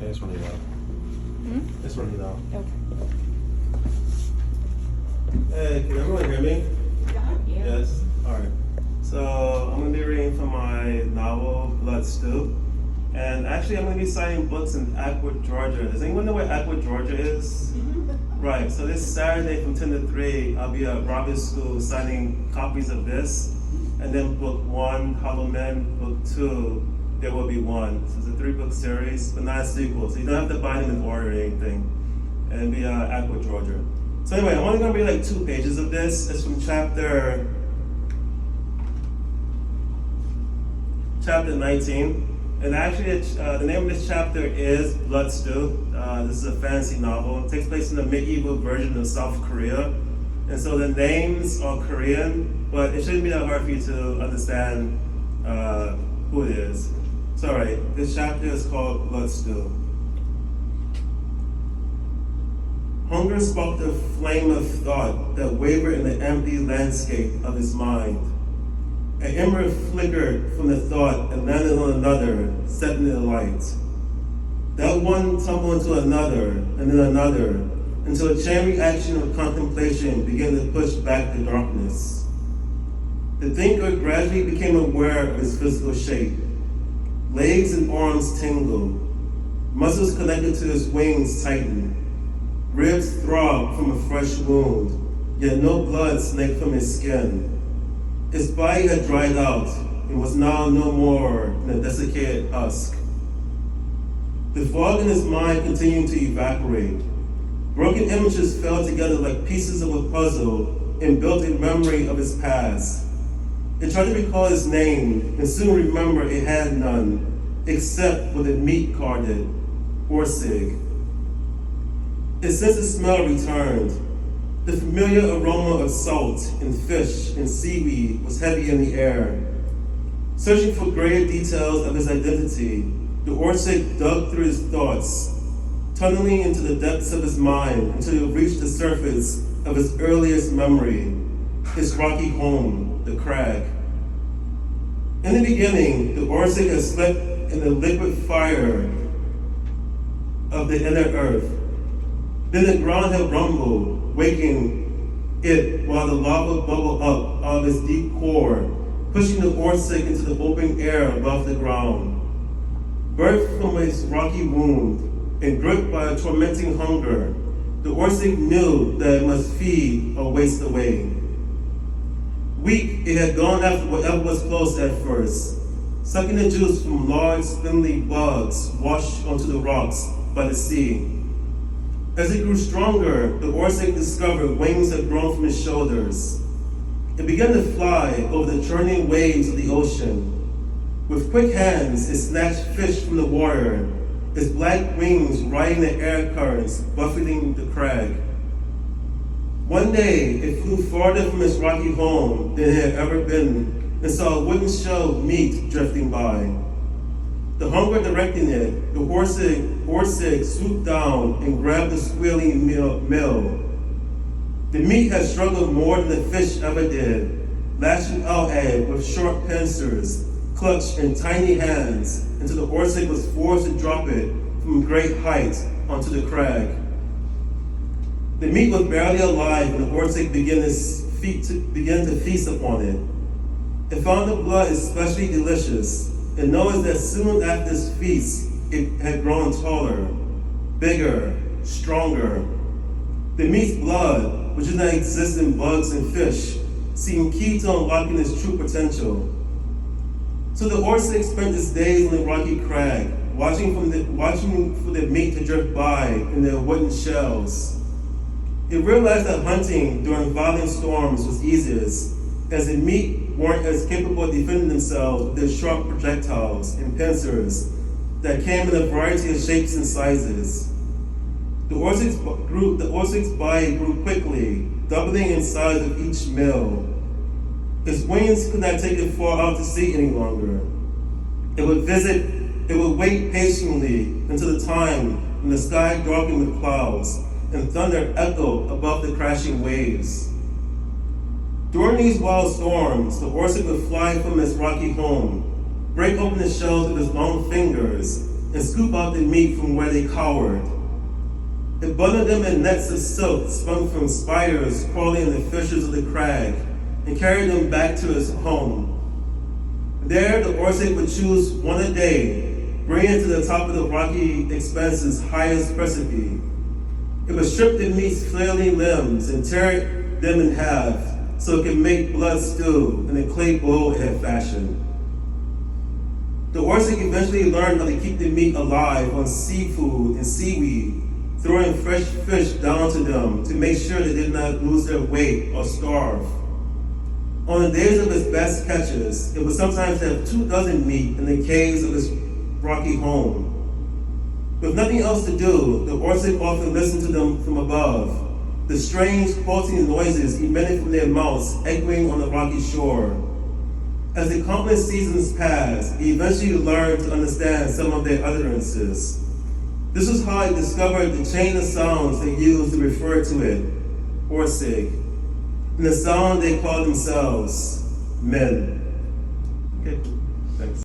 It's running out. Hmm? It's running out. Okay. Hey, can everyone hear me? Yeah. Yes? Alright. So, I'm going to be reading from my novel, Blood Stew. And actually, I'm going to be citing books in Atwood, Georgia. Does anyone know where Atwood, Georgia is? Right, so this Saturday from 10 to 3, I'll be at Robert's School signing copies of this. And then book 1, Hollow Men, book 2, There Will Be One. So it's a 3-book series, but not a sequel. So you don't have to buy them in order or anything. And it'll be Atwood, Georgia. So anyway, I'm only gonna read like 2 pages of this. It's from chapter 19. And actually, the name of this chapter is Blood Stew. This is a fantasy novel. It takes place in the medieval version of South Korea. And so the names are Korean, but it shouldn't be that hard for you to understand who it is. So, all right, this chapter is called Blood Stew. Hunger sparked a flame of thought that wavered in the empty landscape of his mind. An ember flickered from the thought and landed on another, setting it alight. That one tumbled into another, and then another, until a chain reaction of contemplation began to push back the darkness. The thinker gradually became aware of his physical shape. Legs and arms tingled. Muscles connected to his wings tightened. Ribs throbbed from a fresh wound, yet no blood snaked from his skin. His body had dried out and was now no more than a desiccated husk. The fog in his mind continued to evaporate. Broken images fell together like pieces of a puzzle and built a memory of his past. It tried to recall his name and soon remembered it had none, except for the meat carded, Orsig. His sense of smell returned. The familiar aroma of salt and fish and seaweed was heavy in the air. Searching for greater details of his identity, the Orsig dug through his thoughts, tunneling into the depths of his mind until he reached the surface of his earliest memory, his rocky home, the crag. In the beginning, the Orsig had slept in the liquid fire of the inner earth. Then the ground had rumbled, waking it while the lava bubbled up out of its deep core, pushing the Orsig into the open air above the ground. Birthed from its rocky wound and gripped by a tormenting hunger, the Orsig knew that it must feed or waste away. Weak, it had gone after whatever was close at first, sucking the juice from large, spindly bugs washed onto the rocks by the sea. As it grew stronger, the Orsig discovered wings had grown from his shoulders. It began to fly over the churning waves of the ocean. With quick hands, it snatched fish from the water, its black wings riding the air currents, buffeting the crag. One day, it flew farther from its rocky home than it had ever been and saw a wooden shell of meat drifting by. The hunger directing it, the Orsig swooped down and grabbed the squealing mill. The meat had struggled more than the fish ever did, lashing out at it with sharp pincers, clutched in tiny hands, until the Orsig was forced to drop it from great height onto the crag. The meat was barely alive when the Orsig began to feast upon it. It found the blood especially delicious, and noticed that soon after this feast, it had grown taller, bigger, stronger. The meat's blood, which did not exist in bugs and fish, seemed key to unlocking its true potential. So the Orsig spent its days on the rocky crag, watching for the meat to drift by in their wooden shells. It realized that hunting during violent storms was easiest, as the meat weren't as capable of defending themselves with their sharp projectiles and pincers that came in a variety of shapes and sizes. The Orsig's body grew quickly, doubling in size with each meal. Its wings could not take it far out to sea any longer. It would wait patiently until the time when the sky darkened with clouds and thunder echoed above the crashing waves. During these wild storms, the Orsig would fly from its rocky home, break open the shells with its long fingers, and scoop out the meat from where they cowered. It bundled them in nets of silk spun from spiders crawling in the fissures of the crag, and carried them back to his home. There, the Orsic would choose one a day, bring it to the top of the rocky expanse's highest precipice. It would strip the meat's flailing limbs and tear them in half so it could make blood stew in the clay bowl it had fashioned. The Orsic eventually learned how to keep the meat alive on seafood and seaweed, throwing fresh fish down to them to make sure they did not lose their weight or starve. On the days of his best catches, it would sometimes have 24 meat in the caves of his rocky home. With nothing else to do, the Orsic often listened to them from above, the strange quilting noises emitted from their mouths echoing on the rocky shore. As the countless seasons passed, he eventually learned to understand some of their utterances. This was how he discovered the chain of sounds they used to refer to it, Orsic, and the sound they called themselves, men. Okay, thanks.